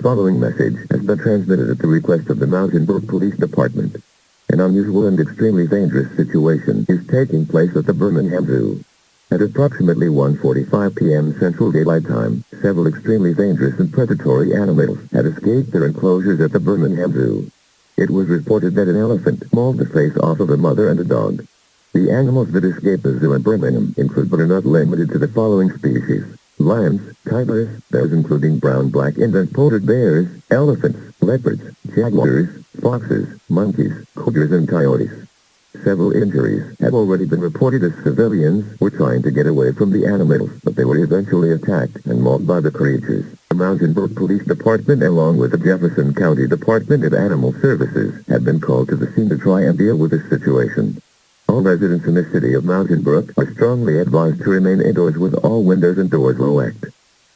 following message has been transmitted at the request of the Mountain Brook Police Department. An unusual and extremely dangerous situation is taking place at the Birmingham Zoo. At approximately 1:45 p.m. Central Daylight Time, several extremely dangerous and predatory animals had escaped their enclosures at the Birmingham Zoo. It was reported that an elephant mauled the face off of a mother and a dog. The animals that escaped the zoo in Birmingham include but are not limited to the following species: lions, tigers, bears including brown, black, and polar bears, elephants, leopards, jaguars, foxes, monkeys, cougars, and coyotes. Several injuries have already been reported as civilians were trying to get away from the animals, but they were eventually attacked and mauled by the creatures. The Mountain Brook Police Department, along with the Jefferson County Department of Animal Services, have been called to the scene to try and deal with this situation. All residents in the city of Mountain Brook are strongly advised to remain indoors with all windows and doors locked.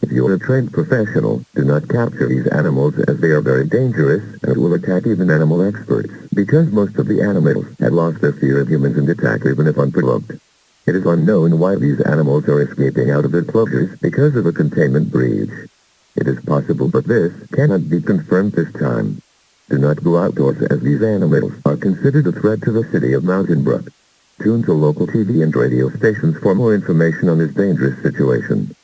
If you are a trained professional, do not capture these animals as they are very dangerous and will attack even animal experts, because most of the animals have lost their fear of humans and attack even if unprovoked. It is unknown why these animals are escaping out of their enclosures because of a containment breach. It is possible, but this cannot be confirmed this time. Do not go outdoors as these animals are considered a threat to the city of Mountain Brook. Tune to local TV and radio stations for more information on this dangerous situation.